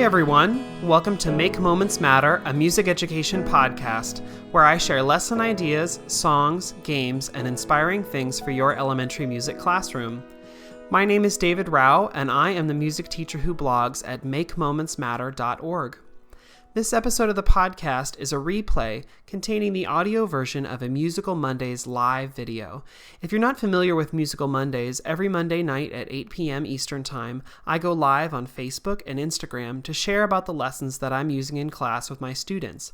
everyone, welcome to Make Moments Matter, a music education podcast, where I share lesson ideas, songs, games, and inspiring things for your elementary music classroom. My name is David Rao, and I am the music teacher who blogs at makemomentsmatter.org. This episode of the podcast is a replay containing the audio version of a Musical Mondays live video. If you're not familiar with Musical Mondays, every Monday night at 8 p.m. Eastern Time, I go live on Facebook and Instagram to share about the lessons that I'm using in class with my students.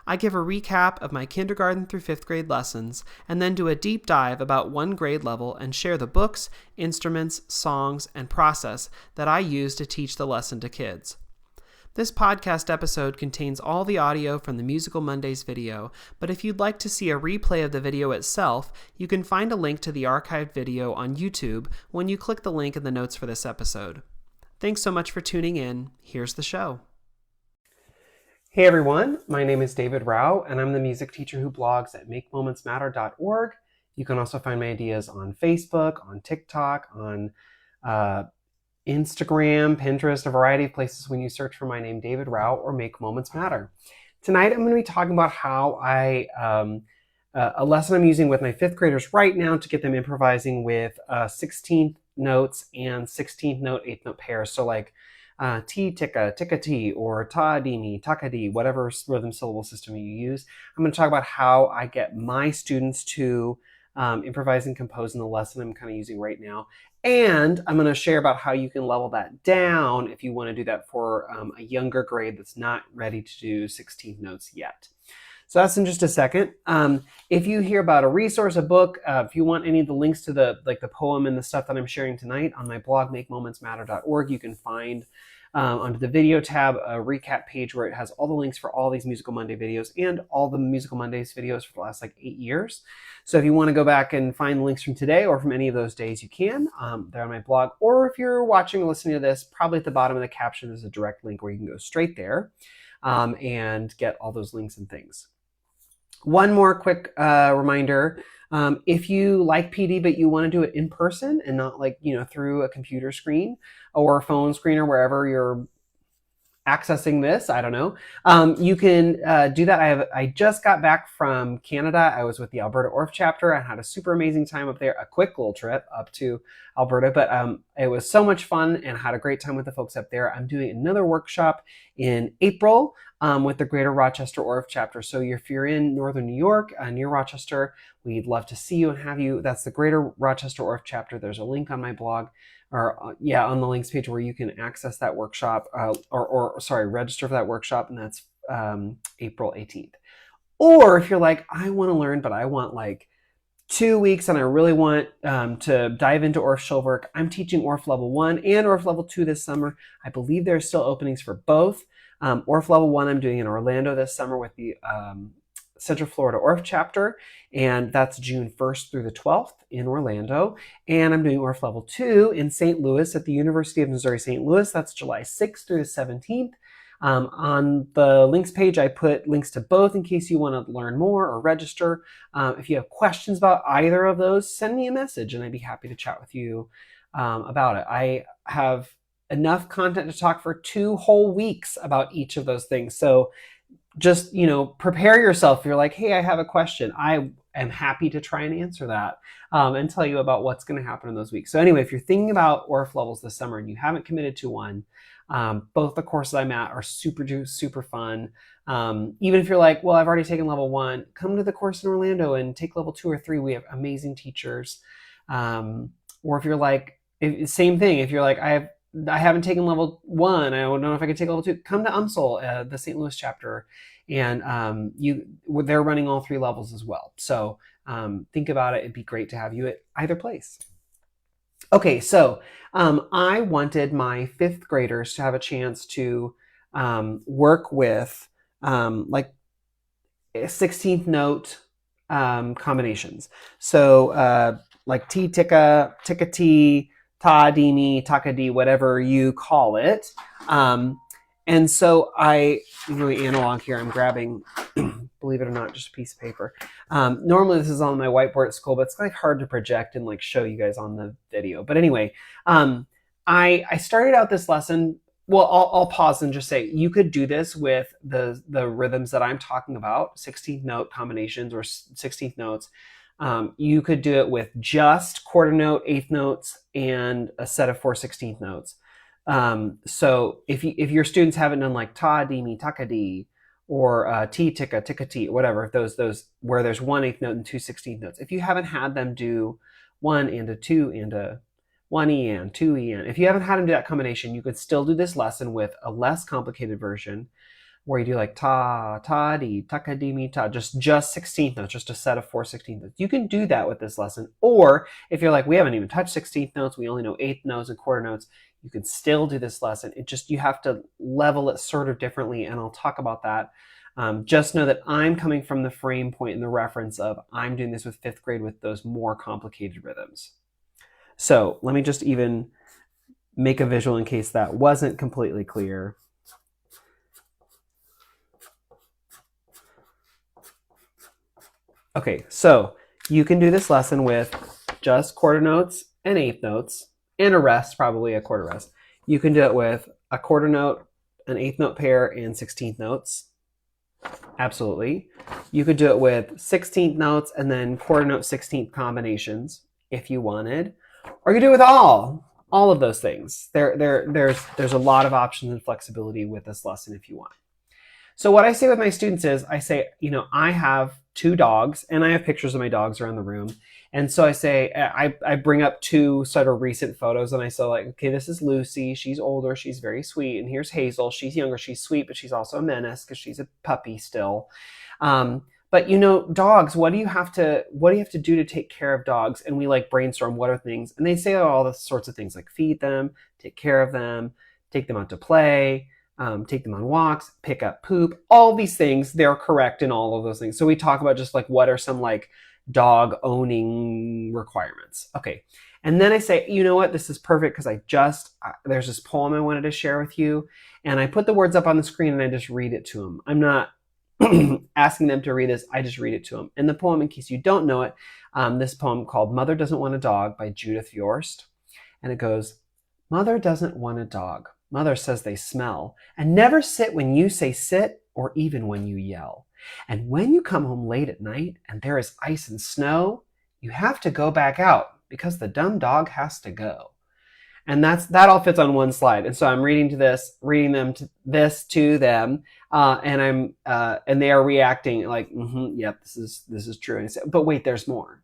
I give a recap of my kindergarten through 5th grade lessons, and then do a deep dive about one grade level and share the books, instruments, songs, and process that I use to teach the lesson to kids. This podcast episode contains all the audio from the Musical Mondays video, but if you'd like to see a replay of the video itself, you can find a link to the archived video on YouTube when you click the link in the notes for this episode. Thanks so much for tuning in. Here's the show. Hey everyone, my name is David Rao, and I'm the music teacher who blogs at makemomentsmatter.org. You can also find my ideas on Facebook, on TikTok, on Instagram, Pinterest, a variety of places when you search for my name, David Rao, or Make Moments Matter. Tonight, I'm going to be talking about how a lesson I'm using with my 5th graders right now to get them improvising with 16th notes and 16th note, 8th note pairs. So like T, ticka, ticka T, or ta, di, mi, taka, di, whatever rhythm syllable system you use. I'm going to talk about how I get my students to improvise and compose in the lesson I'm kind of using right now. And I'm going to share about how you can level that down if you want to do that for a younger grade that's not ready to do 16th notes yet. So that's in just a second. If you hear about a resource, a book, if you want any of the links to the poem and the stuff that I'm sharing tonight on my blog, makemomentsmatter.org, you can find under the video tab a recap page where it has all the links for all these Musical Monday videos and all the Musical Mondays videos for the last 8 years. So if you want to go back and find the links from today or from any of those days, you can. They're on my blog. Or if you're watching or listening to this, probably at the bottom of the caption is a direct link where you can go straight there and get all those links and things. One more quick reminder. If you like PD but you want to do it in person and not through a computer screen or a phone screen or wherever you're accessing this, I don't know, you can do that. I just got back from Canada. I was with the Alberta Orff chapter. I had a super amazing time up there, a quick little trip up to Alberta, but it was so much fun and had a great time with the folks up there. I'm doing another workshop in April with the Greater Rochester Orff chapter. So if you're in Northern New York, near Rochester, we'd love to see you and have you. That's the Greater Rochester Orff chapter. There's a link on my blog, or on the links page where you can access that workshop, register for that workshop, and that's April 18th. Or if you're like, I want to learn, but I want 2 weeks and I really want to dive into Orff Schulwerk, I'm teaching Orff Level 1 and Orff Level 2 this summer. I believe there are still openings for both. Orff Level 1 I'm doing in Orlando this summer with the Central Florida Orff chapter, and that's June 1st through the 12th in Orlando. And I'm doing Orff Level 2 in St. Louis at the University of Missouri St. Louis. That's July 6th through the 17th. On the links page, I put links to both in case you want to learn more or register. If you have questions about either of those, send me a message and I'd be happy to chat with you about it. I have enough content to talk for 2 whole weeks about each of those things. So just, prepare yourself. If you're like, hey, I have a question, I am happy to try and answer that and tell you about what's going to happen in those weeks. So anyway, if you're thinking about Orff levels this summer and you haven't committed to one, both the courses I'm at are super fun. Even if you're like, well, I've already taken level 1, come to the course in Orlando and take level 2 or 3. We have amazing teachers. Or if you're like, same thing. If you're like, I haven't taken level 1, I don't know if I can take level 2, come to UMSL, the St. Louis chapter, and they're running all 3 levels as well. So think about it. It'd be great to have you at either place. Okay, so I wanted my 5th graders to have a chance to work with 16th note combinations. So like T, ticka, ticka T, ta, di, mi, taka, di, whatever you call it. And so I'm really analog here. I'm grabbing, believe it or not, just a piece of paper. Normally this is on my whiteboard at school, but it's hard to project and show you guys on the video. But anyway, I started out this lesson well, I'll pause and just say you could do this with the rhythms that I'm talking about, 16th note combinations or 16th notes. You could do it with just quarter note, eighth notes, and a set of 4 16th notes. So if your students haven't done like ta di mi taka di or ti tika tika ti, whatever, those where there's 1 eighth note and 2 16th notes, if you haven't had them do 1 and a 2 and a 1 E and 2 E and. If you haven't had them do that combination, you could still do this lesson with a less complicated version where you do like ta, ta, di, taka, di, mi, ta, just 16th notes, just a set of 4 16th notes. You can do that with this lesson. Or if you're like, we haven't even touched 16th notes, we only know eighth notes and quarter notes, you can still do this lesson. It just, you have to level it sort of differently, and I'll talk about that. Just know that I'm coming from the frame point and the reference of I'm doing this with 5th grade with those more complicated rhythms. So let me just even make a visual in case that wasn't completely clear. Okay, so you can do this lesson with just quarter notes and eighth notes and a rest, probably a quarter rest. You can do it with a quarter note, an eighth note pair, and 16th notes. Absolutely. You could do it with 16th notes and then quarter note 16th combinations if you wanted. Or you do it with all of those things. There's a lot of options and flexibility with this lesson if you want. So what I say with my students is, I say, I have 2 dogs, and I have pictures of my dogs around the room. And so I say, I bring up 2 sort of recent photos, and I say like, okay, this is Lucy. She's older. She's very sweet. And here's Hazel. She's younger. She's sweet, but she's also a menace because she's a puppy still. But dogs, what do you have to do to take care of dogs? And we like brainstorm what are things, and they say all the sorts of things like feed them, take care of them, take them out to play, take them on walks, pick up poop, all these things. They're correct in all of those things. So we talk about just like what are some like dog owning requirements. Okay. And then I say, you know what, this is perfect because there's this poem I wanted to share with you, and I put the words up on the screen and I just read it to them. I'm not asking them to read this, I just read it to them. And the poem, in case you don't know it, this poem called Mother Doesn't Want a Dog by Judith Yorst. And it goes, Mother doesn't want a dog. Mother says they smell and never sit when you say sit or even when you yell. And when you come home late at night and there is ice and snow, you have to go back out because the dumb dog has to go. And that all fits on one slide. And so I'm reading this to them, and they are reacting like, yep, this is true. And I say, but wait, there's more.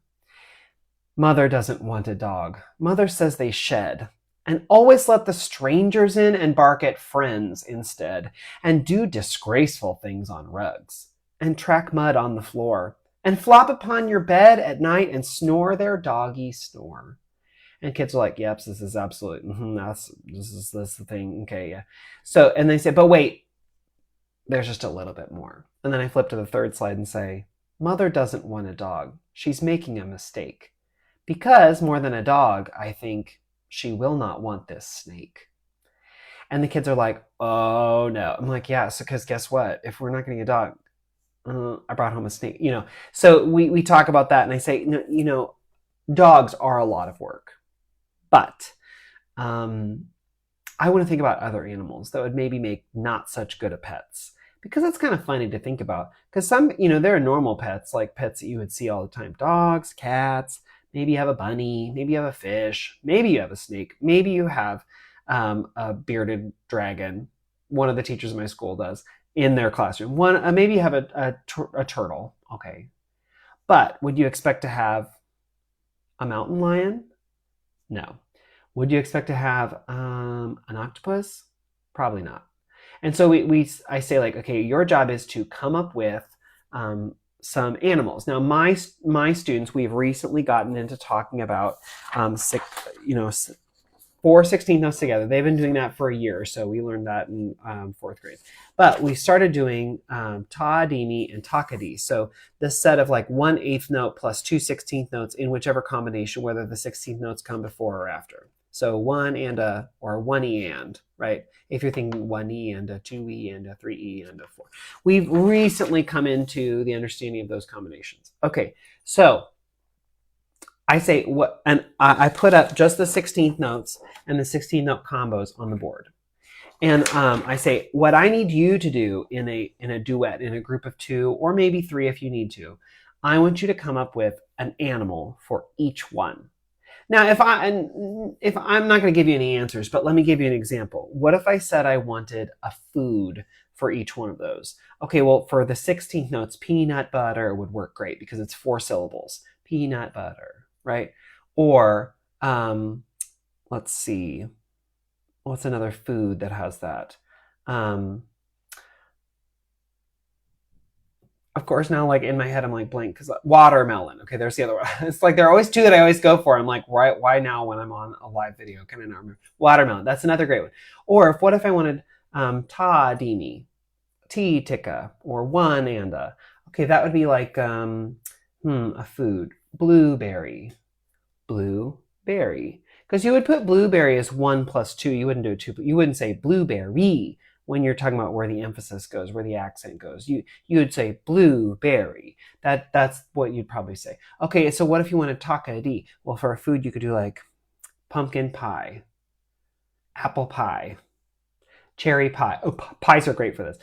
Mother doesn't want a dog. Mother says they shed, and always let the strangers in and bark at friends instead, and do disgraceful things on rugs, and track mud on the floor, and flop upon your bed at night and snore their doggy snore. And kids are like, yep, this is absolute. That's the thing. Okay, yeah. So, and they say, but wait, there's just a little bit more. And then I flip to the 3rd slide and say, Mother doesn't want a dog. She's making a mistake. Because more than a dog, I think she will not want this snake. And the kids are like, oh no. I'm like, yeah, so because guess what? If we're not getting a dog, I brought home a snake. So we talk about that, and I say, dogs are a lot of work. But I want to think about other animals that would maybe make not such good of pets, because it's kind of funny to think about. Because some, there are normal pets, like pets that you would see all the time. Dogs, cats, maybe you have a bunny, maybe you have a fish, maybe you have a snake, maybe you have a bearded dragon. One of the teachers in my school does in their classroom. Maybe you have a turtle. Okay. But would you expect to have a mountain lion? No. Would you expect to have an octopus? Probably not. And so I say like, okay, your job is to come up with some animals. Now, my students, we've recently gotten into talking about 4 16th notes together. They've been doing that for a year or so. We learned that in 4th grade. But we started doing ta, di, mi, and taka di. So this set of like 1 eighth note plus 2 16th notes in whichever combination, whether the 16th notes come before or after. So 1 and a, or 1 E and, right? If you're thinking 1 E and a 2 E and a 3 E and a 4. We've recently come into the understanding of those combinations. Okay, so I say and I put up just the 16th notes and the 16th note combos on the board. And I say, what I need you to do in a duet, in a group of 2, or maybe 3 if you need to, I want you to come up with an animal for each one. Now, if I'm not going to give you any answers, but let me give you an example. What if I said I wanted a food for each one of those? Okay, well, for the 16th notes, peanut butter would work great because it's 4 syllables. Peanut butter, right? Or let's see, what's another food that has that? Of course, now like in my head, I'm like blank because watermelon. Okay, there's the other one. It's like there are always 2 that I always go for. I'm like, why now when I'm on a live video? Can I not remember? Watermelon. That's another great one. Or what if I wanted ta dini, tea tikka, or one anda? Okay, that would be like a food. Blueberry. Blueberry. Because you would put blueberry as 1 plus 2. You wouldn't do 2. You wouldn't say blueberry when you're talking about where the emphasis goes, where the accent goes. You would say blueberry. That's what you'd probably say. Okay, so what if you wanted takadi? Well, for a food, you could do like pumpkin pie, apple pie, cherry pie. Oh, pies are great for this.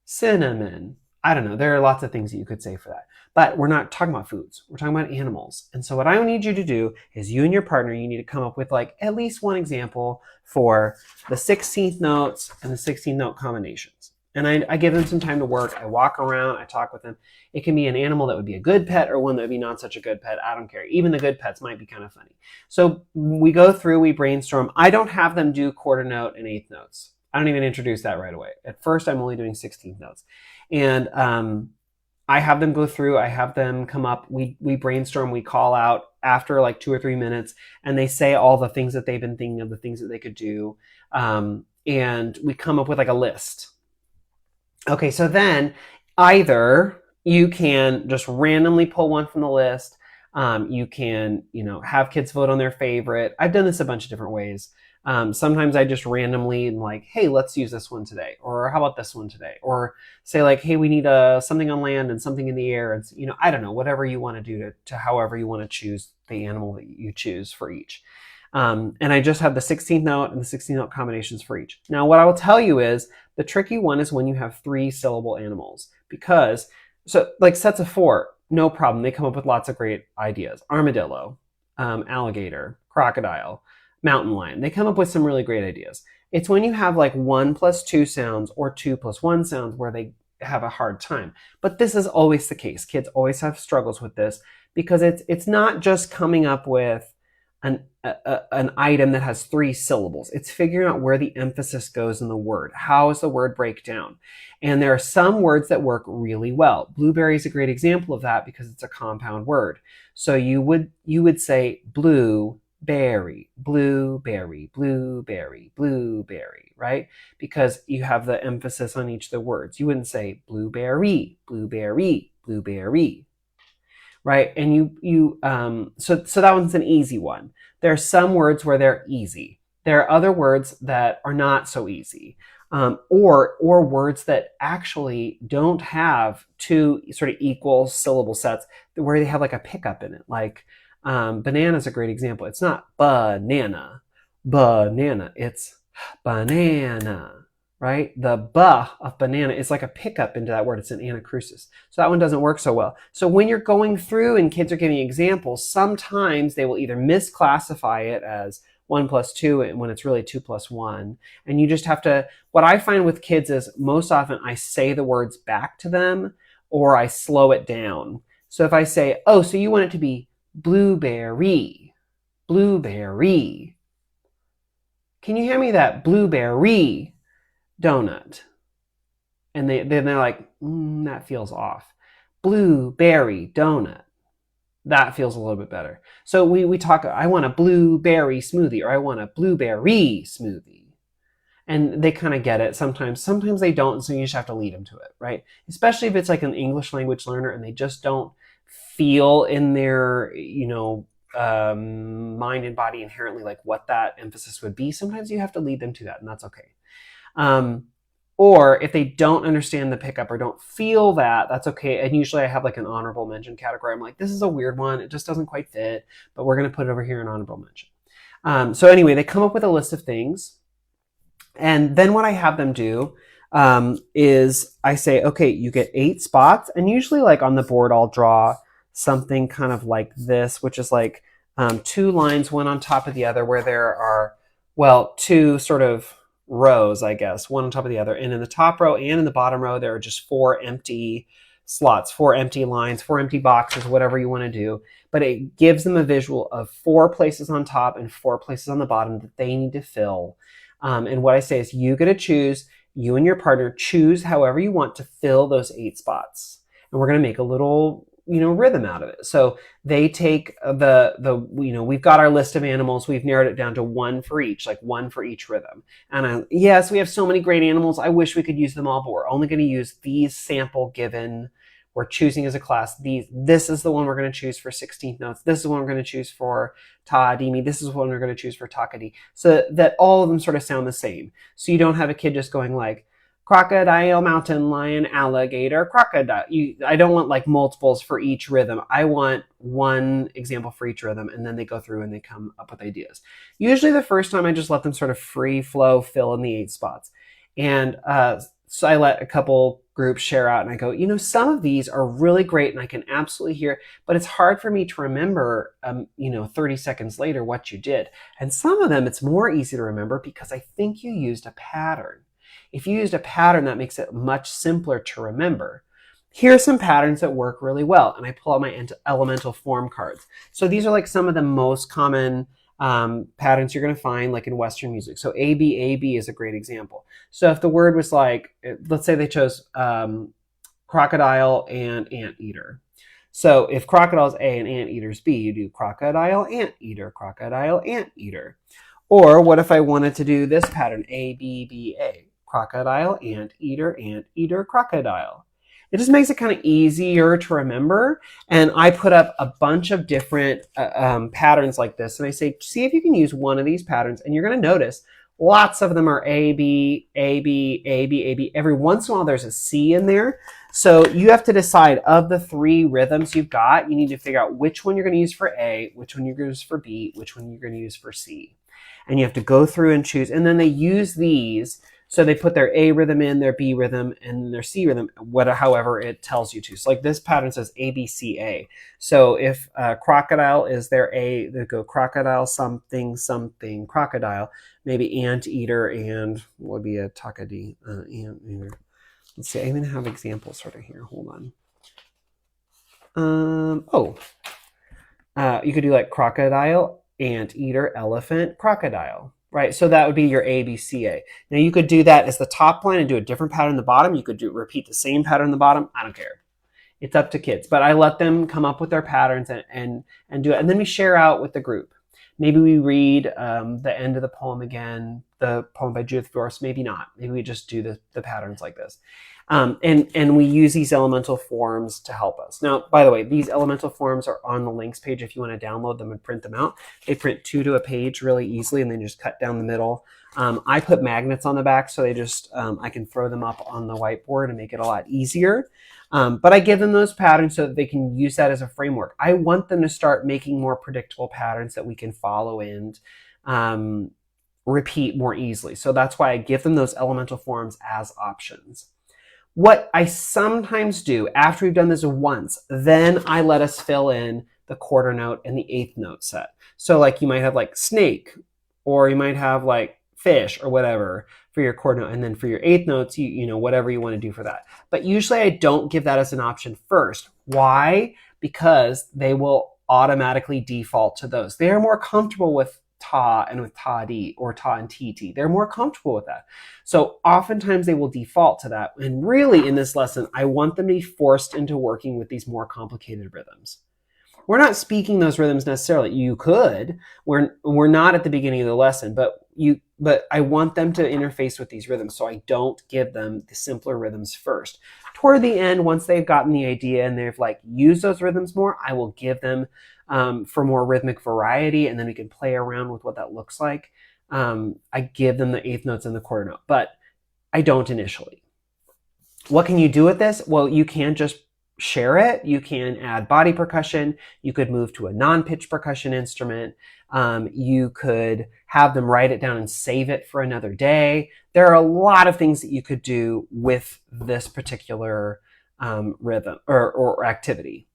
Cinnamon. I don't know. There are lots of things that you could say for that. But we're not talking about foods. We're talking about animals. And so what I need you to do is you and your partner, you need to come up with like at least one example for the 16th notes and the 16th note combinations. And I give them some time to work. I walk around. I talk with them. It can be an animal that would be a good pet or one that would be not such a good pet. I don't care. Even the good pets might be kind of funny. So we go through, we brainstorm. I don't have them do quarter note and 8th notes. I don't even introduce that right away. At first, I'm only doing 16th notes. And I have them go through, I have them come up, we brainstorm, we call out after like 2 or 3 minutes, and they say all the things that they've been thinking of, the things that they could do. And we come up with like a list. Okay, so then either you can just randomly pull one from the list. You can, have kids vote on their favorite. I've done this a bunch of different ways. Sometimes I just randomly like, hey, let's use this one today. Or how about this one today? Or say like, hey, we need something on land and something in the air. And, I don't know, whatever you want to do to however you want to choose the animal that you choose for each. And I just have the 16th note and the 16th note combinations for each. Now, what I will tell you is the tricky one is when you have 3 syllable animals, because so like sets of 4, no problem. They come up with lots of great ideas. Armadillo, alligator, crocodile, mountain lion. They come up with some really great ideas. It's when you have like 1 plus 2 sounds or 2 plus 1 sounds where they have a hard time. But this is always the case. Kids always have struggles with this because it's not just coming up with an item that has 3 syllables. It's figuring out where the emphasis goes in the word. How does the word break down? And there are some words that work really well. Blueberry is a great example of that because it's a compound word. So you would say blueberry, blueberry, blueberry, blueberry, right? Because you have the emphasis on each of the words. You wouldn't say blueberry, blueberry, blueberry, right? And so that one's an easy one. There are some words where they're easy. There are other words that are not so easy, or words that actually don't have 2 sort of equal syllable sets where they have like a pickup in it. Like banana is a great example. It's not banana, it's banana, right? The ba of banana is like a pickup into that word. It's an anacrusis. So that one doesn't work so well. So when you're going through and kids are giving examples, sometimes they will either misclassify it as 1 plus 2 and when it's really 2 plus 1. And you just have to, what I find with kids is most often I say the words back to them or I slow it down. So if I say, oh, so you want it to be blueberry, blueberry. Can you hear me that blueberry donut? And then they're like, that feels off. Blueberry donut. That feels a little bit better. So we talk, I want a blueberry smoothie or I want a blueberry smoothie. And they kind of get it sometimes. Sometimes they don't, so you just have to lead them to it, right? Especially if it's like an English language learner and they just don't feel in their, mind and body inherently like what that emphasis would be. Sometimes you have to lead them to that, and that's okay. Or if they don't understand the pickup or don't feel that, that's okay. And usually I have like an honorable mention category. I'm like, this is a weird one. It just doesn't quite fit, but we're going to put it over here in honorable mention. So anyway, they come up with a list of things. And then what I have them do is I say, okay, you get 8 spots. And usually like on the board, I'll draw something kind of like this, which is like 2 lines, one on top of the other, where there are, well, 2 sort of rows, I guess, one on top of the other. And in the top row and in the bottom row, there are just 4 empty slots, 4 empty lines, 4 empty boxes, whatever you want to do. But it gives them a visual of 4 places on top and 4 places on the bottom that they need to fill. And what I say is you get to choose, you and your partner choose however you want to fill those 8 spots. And we're going to make a little, rhythm out of it. So they take we've got our list of animals. We've narrowed it down to 1 for each, like 1 for each rhythm. And yes, we have so many great animals. I wish we could use them all, but we're only going to use these sample given. We're choosing as a class. This is the one we're going to choose for 16th notes. This is the one we're going to choose for ta-di-mi. This is the one we're going to choose for takadi. So that all of them sort of sound the same. So you don't have a kid just going like, crocodile, mountain lion, alligator, crocodile. I don't want like multiples for each rhythm. I want 1 example for each rhythm, and then they go through and they come up with ideas. Usually the first time I just let them sort of free flow fill in the 8 spots. And so I let a couple groups share out and I go, some of these are really great and I can absolutely hear, but it's hard for me to remember, 30 seconds later what you did. And some of them, it's more easy to remember because I think you used a pattern. If you used a pattern, that makes it much simpler to remember. Here are some patterns that work really well. And I pull out my elemental form cards. So these are like some of the most common patterns you're going to find like in Western music. So A-B is a great example. So if the word was like, let's say they chose crocodile and anteater. So if crocodile is A and anteater is B, you do crocodile, anteater, crocodile, anteater. Or what if I wanted to do this pattern, A-B-B-A, crocodile, anteater, crocodile. It just makes it kind of easier to remember. And I put up a bunch of different patterns like this. And I say, see if you can use one of these patterns. And you're going to notice lots of them are A, B, A, B, A, B, A, B. Every once in a while, there's a C in there. So you have to decide of the 3 rhythms you've got, you need to figure out which one you're going to use for A, which one you're going to use for B, which one you're going to use for C. And you have to go through and choose. And then they use these. So they put their A rhythm in, their B rhythm, and their C rhythm, however it tells you to. So like this pattern says A, B, C, A. So if crocodile is their A, they go crocodile, something, something, crocodile. Maybe anteater and what would be a takadi? Anteater. Let's see, I even have examples sort of here. Hold on. You could do like crocodile, anteater, elephant, crocodile. Right, so that would be your A, B, C, A. Now you could do that as the top line and do a different pattern in the bottom. You could repeat the same pattern in the bottom. I don't care. It's up to kids. But I let them come up with their patterns and do it. And then we share out with the group. Maybe we read the end of the poem again, the poem by Judith Bjork. Maybe not. Maybe we just do the patterns like this. And we use these elemental forms to help us. Now, by the way, these elemental forms are on the links page if you want to download them and print them out. They print 2 to a page really easily, and then just cut down the middle. I put magnets on the back, so they just I can throw them up on the whiteboard and make it a lot easier. But I give them those patterns so that they can use that as a framework. I want them to start making more predictable patterns that we can follow and repeat more easily. So that's why I give them those elemental forms as options. What I sometimes do after we've done this once, then I let us fill in the quarter note and the 8th note set. So like you might have like snake, or you might have like fish or whatever for your quarter note. And then for your 8th notes, you know, whatever you want to do for that. But usually I don't give that as an option first. Why? Because they will automatically default to those. They are more comfortable with ta and with ta-di or ta and ti-ti. They're more comfortable with that. So oftentimes they will default to that. And really in this lesson, I want them to be forced into working with these more complicated rhythms. We're not speaking those rhythms necessarily. You could. We're not at the beginning of the lesson, but I want them to interface with these rhythms, so I don't give them the simpler rhythms first. Toward the end, once they've gotten the idea and they've like used those rhythms more, I will give them for more rhythmic variety, and then we can play around with what that looks like. I give them the 8th notes and the quarter note, but I don't initially. What can you do with this? Well, you can just share it. You can add body percussion. You could move to a non-pitch percussion instrument. You could have them write it down and save it for another day. There are a lot of things that you could do with this particular rhythm or activity.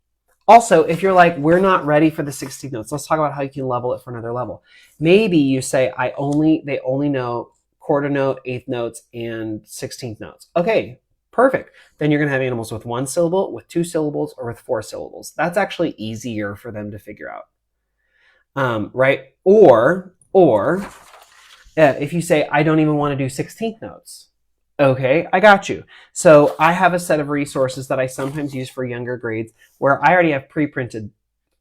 Also, if you're like, we're not ready for the 16th notes, let's talk about how you can level it for another level. Maybe you say, they only know quarter note, eighth notes, and 16th notes. Okay, perfect. Then you're going to have animals with 1 syllable, with 2 syllables, or with 4 syllables. That's actually easier for them to figure out, right? Or if you say, I don't even want to do 16th notes. Okay, I got you. So I have a set of resources that I sometimes use for younger grades where I already have pre-printed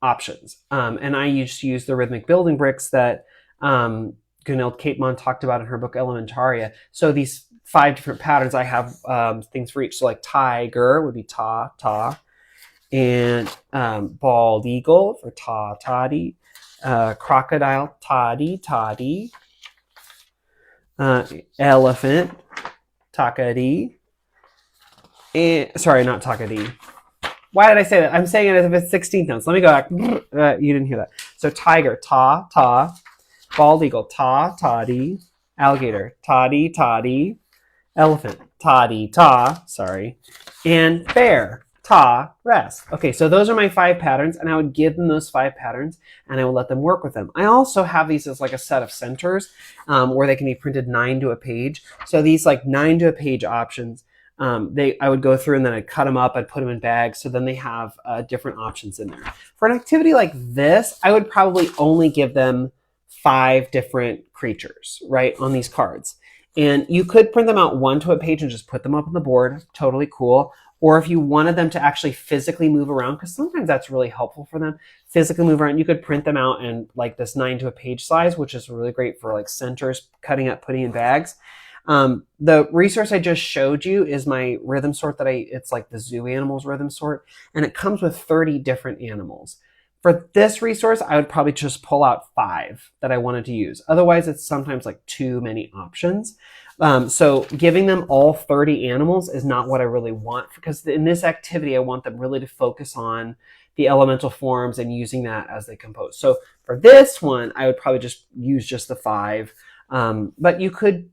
options. And I used to use the rhythmic building bricks that Gunhild Capeman talked about in her book Elementaria. So these 5 different patterns, I have things for each. So like tiger would be ta, ta. And bald eagle for ta, toddy. Crocodile, toddy, toddy. Elephant, takadi. And sorry, not takadi. Why did I say that? I'm saying it as if it's 16th notes. Let me go back. You didn't hear that. So tiger, ta, ta. Bald eagle, ta, toddy. Alligator, toddy, toddy. Elephant, toddy, ta. Sorry. And bear, ta, rest. Okay, so those are my 5 patterns, and I would give them those 5 patterns, and I would let them work with them. I also have these as like a set of centers where they can be printed 9 to a page. So these like 9 to a page options, I would go through and then I'd cut them up, I'd put them in bags, so then they have different options in there. For an activity like this, I would probably only give them 5 different creatures, right, on these cards. And you could print them out 1 to a page and just put them up on the board. Totally cool. Or if you wanted them to actually physically move around, because sometimes that's really helpful for them, physically move around, you could print them out in like this 9 to a page size, which is really great for like centers, cutting up, putting in bags. The resource I just showed you is my rhythm sort it's like the zoo animals rhythm sort, and it comes with 30 different animals. For this resource, I would probably just pull out 5 that I wanted to use. Otherwise, it's sometimes like too many options. So giving them all 30 animals is not what I really want, because in this activity, I want them really to focus on the elemental forms and using that as they compose. So for this one, I would probably just use just the 5. But you could,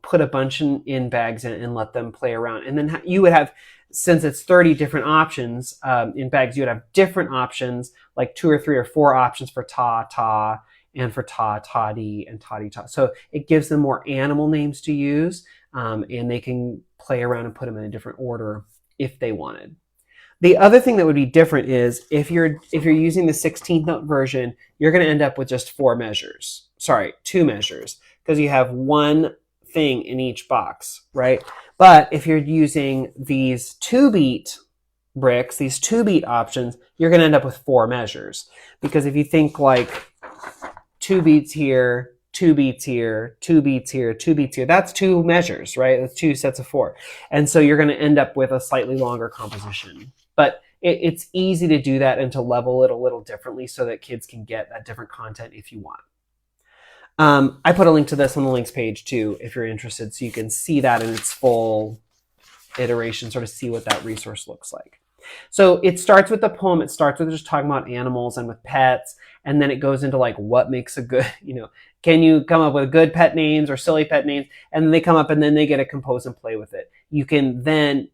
put a bunch in bags and let them play around. And then you would have, since it's 30 different options in bags, you would have different options, like 2 or 3 or 4 options for ta, ta, and for ta, toddy, and toddy, ta. So it gives them more animal names to use, and they can play around and put them in a different order if they wanted. The other thing that would be different is if you're using the 16th note version, you're going to end up with just 2 measures, because you have 1 thing in each box, right? But if you're using these 2-beat bricks, these 2-beat options, you're going to end up with 4 measures. Because if you think like 2 beats here, 2 beats here, 2 beats here, 2 beats here, that's 2 measures, right? That's 2 sets of 4. And so you're going to end up with a slightly longer composition. But it's easy to do that and to level it a little differently so that kids can get that different content if you want. I put a link to this on the links page too, if you're interested, so you can see that in its full iteration, sort of see what that resource looks like. So it starts with the poem. It starts with just talking about animals and with pets, and then it goes into like what makes a good, can you come up with good pet names or silly pet names? And then they come up and then they get to compose and play with it. You can then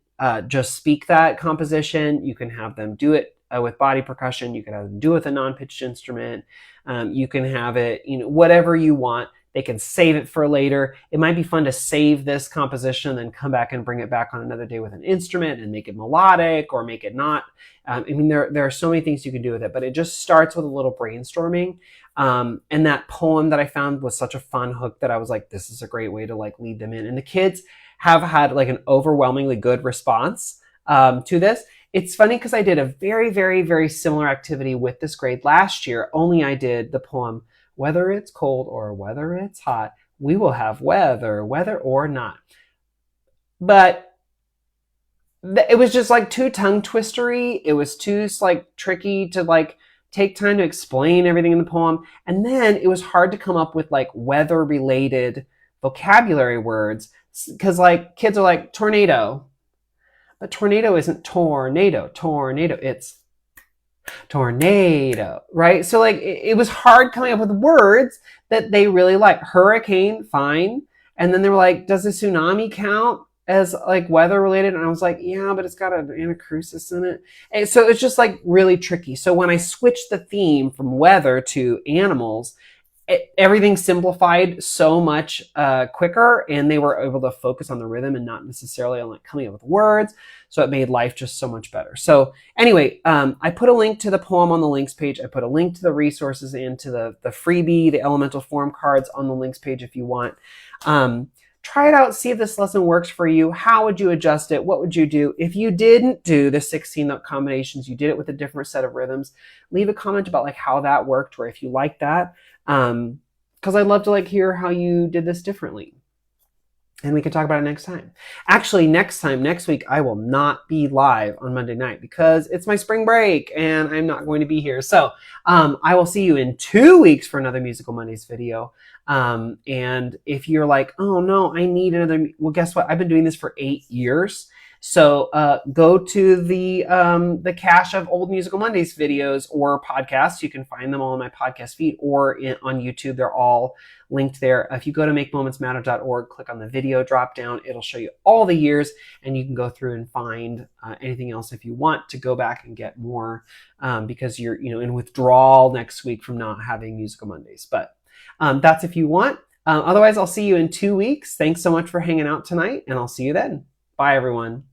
just speak that composition. You can have them do it with body percussion. You can have them do it with a non-pitched instrument. You can have it, whatever you want. They can save it for later. It might be fun to save this composition and then come back and bring it back on another day with an instrument and make it melodic or make it not. There are so many things you can do with it, but it just starts with a little brainstorming. And that poem that I found was such a fun hook that I was like, this is a great way to like lead them in. And the kids have had like an overwhelmingly good response to this. It's funny because I did a very, very, very similar activity with this grade last year, only I did the poem, whether it's cold or whether it's hot, we will have weather or not. But it was just like too tongue twistery. It was too like tricky to like take time to explain everything in the poem. And then it was hard to come up with like weather related vocabulary words because like kids are like tornado. But tornado isn't tornado, it's tornado, right? So like it was hard coming up with words that they really like. Hurricane, fine. And then they were like, does a tsunami count as like weather related? And I was like, yeah, but it's got an anacrusis in it. And so it's just like really tricky. So when I switched the theme from weather to animals, everything simplified so much quicker, and they were able to focus on the rhythm and not necessarily on like coming up with words. So it made life just so much better. So anyway, I put a link to the poem on the links page. I put a link to the resources and to the freebie, the elemental form cards on the links page if you want. Try it out, see if this lesson works for you. How would you adjust it? What would you do? If you didn't do the 16 note combinations, you did it with a different set of rhythms, leave a comment about like how that worked or if you like that. Because I'd love to like hear how you did this differently. And we can talk about it next time. Actually, next week, I will not be live on Monday night because it's my spring break and I'm not going to be here. So I will see you in 2 weeks for another Musical Mondays video. And if you're like, oh no, I need another, well, guess what? I've been doing this for 8 years. So go to the cache of old Musical Mondays videos or podcasts. You can find them all in my podcast feed or on YouTube. They're all linked there. If you go to makemomentsmatter.org, click on the video drop down, it'll show you all the years, and you can go through and find anything else if you want to go back and get more because you're in withdrawal next week from not having Musical Mondays. But that's if you want. Otherwise, I'll see you in 2 weeks. Thanks so much for hanging out tonight, and I'll see you then. Bye, everyone.